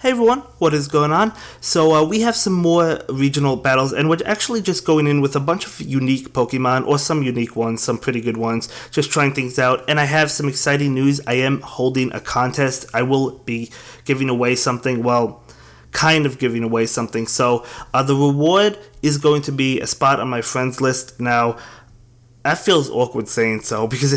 Hey everyone, what is going on? So we have some more regional battles, and we're actually just going in with a bunch of unique Pokemon, or some unique ones, some pretty good ones, just trying things out. And I have some exciting news. I am holding a contest. I will be giving away something, well, kind of giving away something. So the reward is going to be a spot on my friends list. Now, that feels awkward saying so because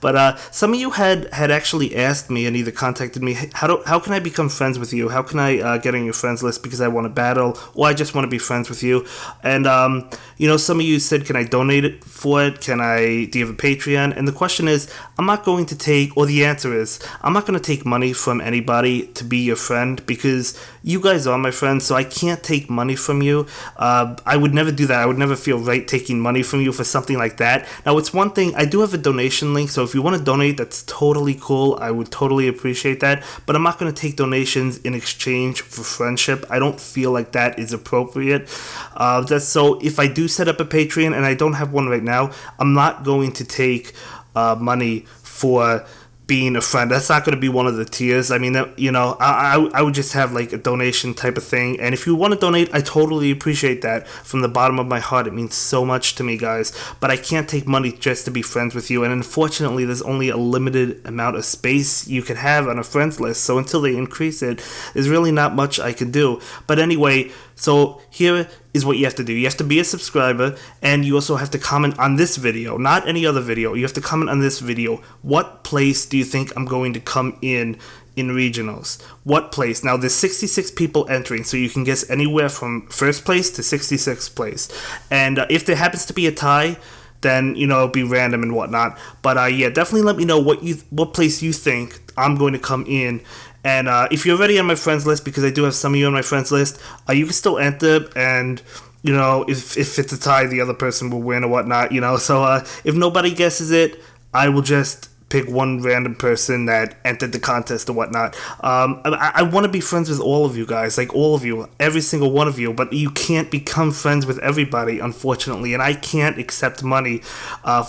but some of you had actually asked me and either contacted me, how can I become friends with you, how can I get on your friends list because I want to battle, or I just want to be friends with you. And some of you said, can I donate it for it, do you have a Patreon? And the question is, the answer is, I'm not going to take money from anybody to be your friend, because you guys are my friends, so I can't take money from you. I would never do that. I would never feel right taking money from you for something like that. Now, it's one thing, I do have a donation link, so if you want to donate, that's totally cool. I would totally appreciate that, but I'm not going to take donations in exchange for friendship. I don't feel like that is appropriate. So if I do set up a Patreon, and I don't have one right now, I'm not going to take money for being a friend. That's not going to be one of the tiers. I mean, I would just have like a donation type of thing. And if you want to donate, I totally appreciate that from the bottom of my heart. It means so much to me, guys. But I can't take money just to be friends with you. And unfortunately, there's only a limited amount of space you can have on a friends list. So until they increase it, there's really not much I can do. But anyway, so here is what you have to do. You have to be a subscriber, and you also have to comment on this video, not any other video. You have to comment on this video. What place do you think I'm going to come in regionals? What place? Now, there's 66 people entering, so you can guess anywhere from first place to 66th place. And if there happens to be a tie, then, it'll be random and whatnot. But yeah, definitely let me know what place you think I'm going to come in. And if you're already on my friends list, because I do have some of you on my friends list, you can still enter, and if it's a tie, the other person will win or whatnot. So if nobody guesses it, I will just pick one random person that entered the contest or whatnot. I want to be friends with all of you guys, like all of you, every single one of you, but you can't become friends with everybody, unfortunately, and I can't accept money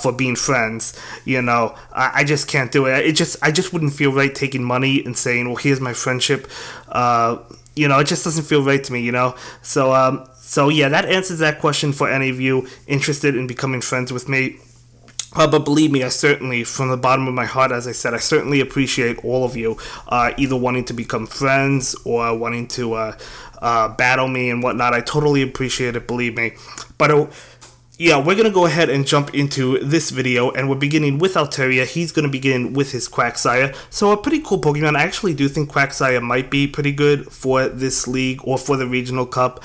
for being friends. I just can't do it. I just wouldn't feel right taking money and saying, well, here's my friendship. It just doesn't feel right to me, So yeah, that answers that question for any of you interested in becoming friends with me. But believe me, I certainly, from the bottom of my heart, as I said, I certainly appreciate all of you either wanting to become friends or wanting to battle me and whatnot. I totally appreciate it, believe me. But yeah, we're going to go ahead and jump into this video, and we're beginning with Altaria. He's going to begin with his Quagsire. So a pretty cool Pokemon. I actually do think Quagsire might be pretty good for this league or for the Regional Cup.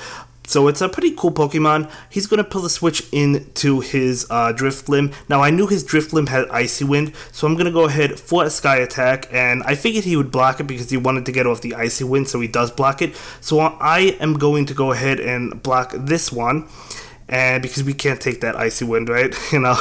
So it's a pretty cool Pokemon. He's going to pull the switch into his Drifblim. Now, I knew his Drifblim had Icy Wind, so I'm going to go ahead for a Sky Attack, and I figured he would block it because he wanted to get off the Icy Wind, so he does block it. So I am going to go ahead and block this one, and because we can't take that Icy Wind, right?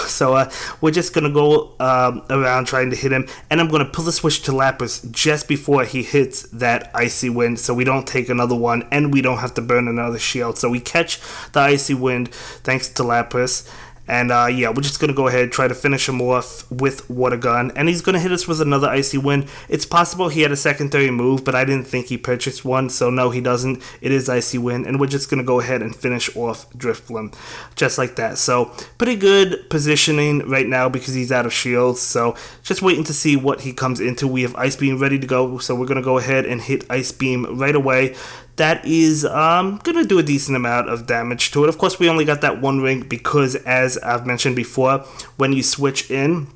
So we're just going to go around trying to hit him, and I'm going to pull the switch to Lapras just before he hits that Icy Wind, so we don't take another one, and we don't have to burn another shield. So we catch the Icy Wind thanks to Lapras. And yeah, we're just going to go ahead and try to finish him off with Water Gun. And he's going to hit us with another Icy Wind. It's possible he had a secondary move, but I didn't think he purchased one. So no, he doesn't. It is Icy Wind. And we're just going to go ahead and finish off Drifblim. Just like that. So pretty good positioning right now because he's out of shields. So just waiting to see what he comes into. We have Ice Beam ready to go. So we're going to go ahead and hit Ice Beam right away. That is going to do a decent amount of damage to it. Of course, we only got that one ring because, as I've mentioned before, when you switch in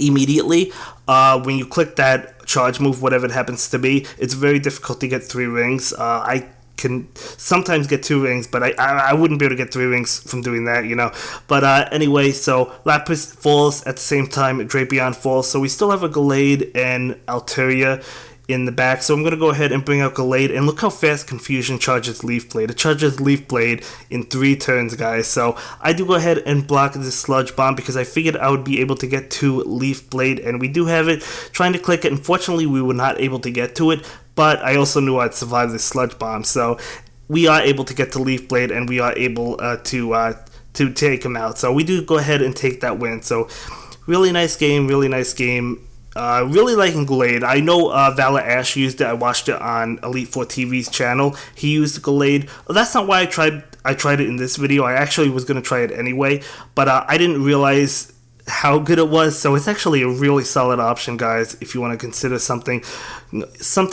immediately, when you click that charge move, whatever it happens to be, it's very difficult to get 3 rings. I can sometimes get 2 rings, but I wouldn't be able to get 3 rings from doing that, But anyway, so Lapras falls at the same time Drapion falls. So we still have a Gallade and Altaria in the back. So I'm going to go ahead and bring out Gallade, and look how fast Confusion charges Leaf Blade. It charges Leaf Blade in 3 turns, guys. So I do go ahead and block this Sludge Bomb because I figured I would be able to get to Leaf Blade, and we do have it. Trying to click it. Unfortunately, we were not able to get to it, but I also knew I'd survive this Sludge Bomb. So we are able to get to Leaf Blade, and we are able to take him out. So we do go ahead and take that win. So really nice game, really nice game. Really liking Glade. I know Valor Ash used it. I watched it on Elite 4 TV's channel. He used Glade. That's not why I tried it in this video. I actually was going to try it anyway, but I didn't realize how good it was. So it's actually a really solid option, guys, if you want to consider something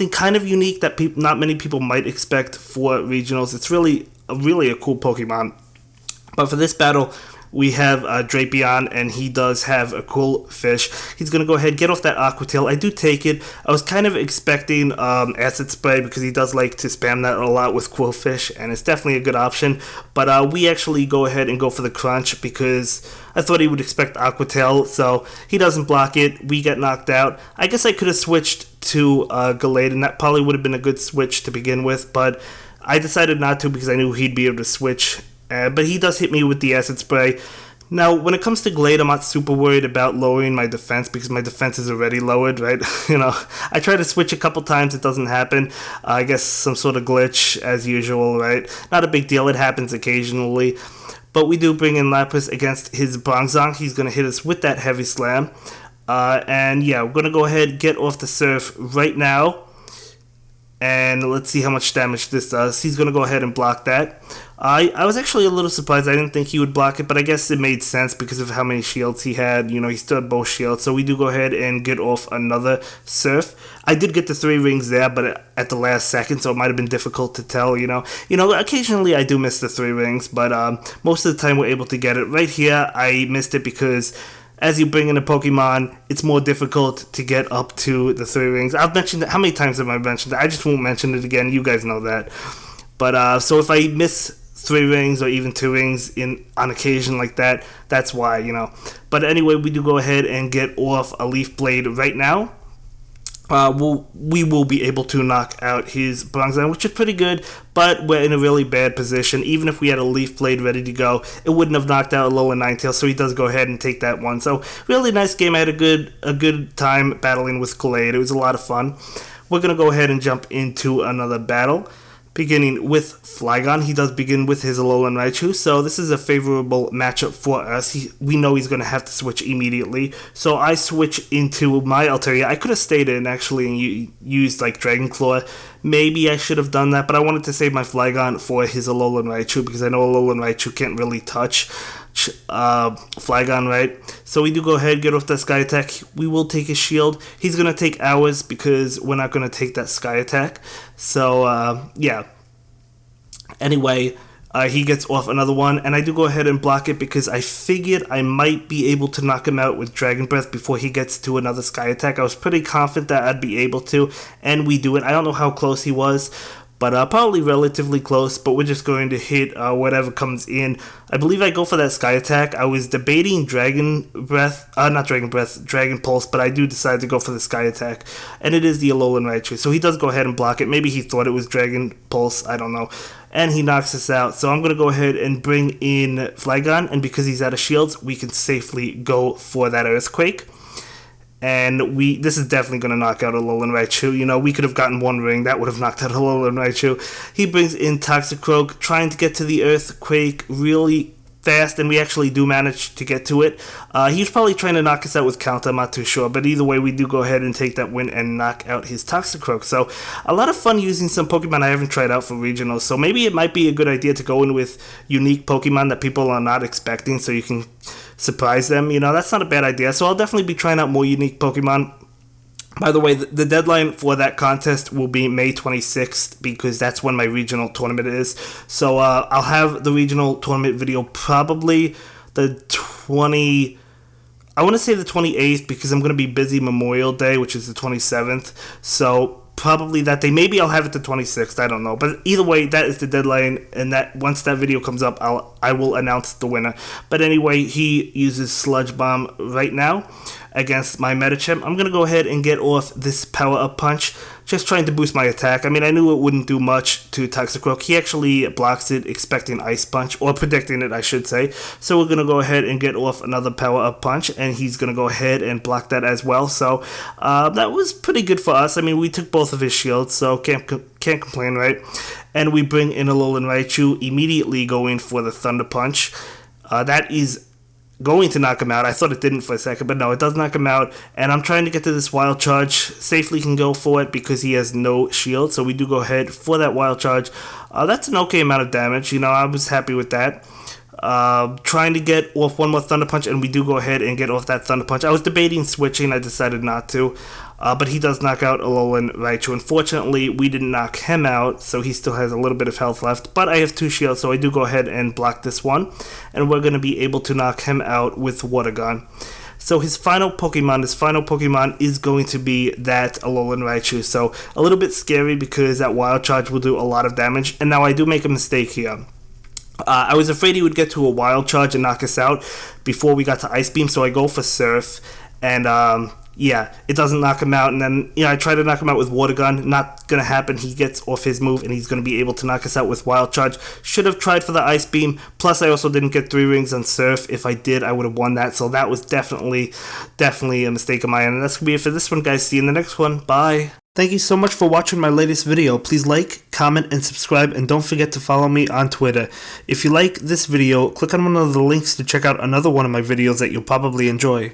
kind of unique that not many people might expect for regionals. It's really a cool Pokemon. But for this battle, we have Drapion, and he does have a cool fish. He's going to go ahead, get off that Aqua Tail. I do take it. I was kind of expecting Acid Spray because he does like to spam that a lot with Quillfish, and it's definitely a good option. But we actually go ahead and go for the Crunch because I thought he would expect Aqua Tail, so he doesn't block it. We get knocked out. I guess I could have switched to Gallade, and that probably would have been a good switch to begin with, but I decided not to because I knew he'd be able to switch. But he does hit me with the Acid Spray. Now, when it comes to Glade, I'm not super worried about lowering my defense because my defense is already lowered, right? I try to switch a couple times, it doesn't happen. I guess some sort of glitch as usual, right? Not a big deal, it happens occasionally. But we do bring in Lapras against his Bronzong. He's going to hit us with that Heavy Slam. And yeah, we're going to go ahead, get off the Surf right now. And let's see how much damage this does. He's going to go ahead and block that. I was actually a little surprised. I didn't think he would block it, but I guess it made sense because of how many shields he had. He still had both shields. So we do go ahead and get off another Surf. I did get the 3 rings there, but at the last second, so it might have been difficult to tell, Occasionally I do miss the 3 rings, but most of the time we're able to get it. Right here, I missed it because as you bring in a Pokemon, it's more difficult to get up to the 3 rings. I've mentioned it. How many times have I mentioned it? I just won't mention it again. You guys know that. But so if I miss 3 rings or even 2 rings on occasion like that, that's why, But anyway, we do go ahead and get off a Leaf Blade right now. We will be able to knock out his Bronzong, which is pretty good, but we're in a really bad position. Even if we had a Leaf Blade ready to go, it wouldn't have knocked out a lower Ninetales, so he does go ahead and take that one. So really nice game. I had a good time battling with Glade. It was a lot of fun. We're going to go ahead and jump into another battle. Beginning with Flygon. He does begin with his Alolan Raichu, so this is a favorable matchup for us. We know he's going to have to switch immediately, so I switch into my Altaria. I could have stayed in, actually, and used, Dragon Claw. Maybe I should have done that, but I wanted to save my Flygon for his Alolan Raichu, because I know Alolan Raichu can't really touch Flygon, right? So we do go ahead, get off that Sky Attack. We will take his shield. He's going to take ours because we're not going to take that Sky Attack. So, yeah. Anyway, he gets off another one, and I do go ahead and block it because I figured I might be able to knock him out with Dragon Breath before he gets to another Sky Attack. I was pretty confident that I'd be able to, and we do it. I don't know how close he was, but probably relatively close, but we're just going to hit whatever comes in. I believe I go for that Sky Attack. I was debating Dragon Pulse, but I do decide to go for the Sky Attack, and it is the Alolan Raichu, so he does go ahead and block it. Maybe he thought it was Dragon Pulse, I don't know, and he knocks us out. So I'm going to go ahead and bring in Flygon, and because he's out of shields, we can safely go for that Earthquake. And this is definitely going to knock out Alolan Raichu. We could have gotten 1 ring. That would have knocked out Alolan Raichu. He brings in Toxicroak, trying to get to the Earthquake really fast, and we actually do manage to get to it. He was probably trying to knock us out with Counter, I'm not too sure. But either way, we do go ahead and take that win and knock out his Toxicroak. So a lot of fun using some Pokemon I haven't tried out for regionals. So maybe it might be a good idea to go in with unique Pokemon that people are not expecting so you can surprise them. That's not a bad idea. So I'll definitely be trying out more unique Pokemon. By the way, the deadline for that contest will be May 26th because that's when my regional tournament is. So I'll have the regional tournament video probably the 28th because I'm going to be busy Memorial Day, which is the 27th. So probably that day. Maybe I'll have it the 26th. I don't know. But either way, that is the deadline. And that once that video comes up, I will announce the winner. But anyway, he uses Sludge Bomb right now against my Medicham. I'm going to go ahead and get off this Power Up Punch, just trying to boost my attack. I mean, I knew it wouldn't do much to Toxicroak. He actually blocks it, expecting Ice Punch, or predicting it, I should say. So we're going to go ahead and get off another Power Up Punch, and he's going to go ahead and block that as well. So that was pretty good for us. I mean, we took both of his shields, so can't complain, right? And we bring in Alolan Raichu, immediately going for the Thunder Punch. That is going to knock him out. I thought it didn't for a second, but no, it does knock him out. And I'm trying to get to this wild charge. Safely can go for it because he has no shield. So we do go ahead for that wild charge. That's an okay amount of damage. You know, I was happy with that. Trying to get off one more Thunder Punch, and we do go ahead and get off that Thunder Punch. I was debating switching. I decided not to. But he does knock out Alolan Raichu. Unfortunately, we didn't knock him out, so he still has a little bit of health left. But I have 2 shields, so I do go ahead and block this one. And we're going to be able to knock him out with Water Gun. So his final Pokemon is going to be that Alolan Raichu. So a little bit scary because that Wild Charge will do a lot of damage. And now I do make a mistake here. I was afraid he would get to a Wild Charge and knock us out before we got to Ice Beam, so I go for Surf. And yeah, it doesn't knock him out, and then I try to knock him out with Water Gun. Not gonna happen. He gets off his move, and he's gonna be able to knock us out with Wild Charge. Should have tried for the Ice Beam. Plus, I also didn't get 3 rings on Surf. If I did, I would have won that. So that was definitely a mistake of mine. And that's gonna be it for this one, guys. See you in the next one. Bye. Thank you so much for watching my latest video. Please like, comment, and subscribe, and don't forget to follow me on Twitter. If you like this video, click on one of the links to check out another one of my videos that you'll probably enjoy.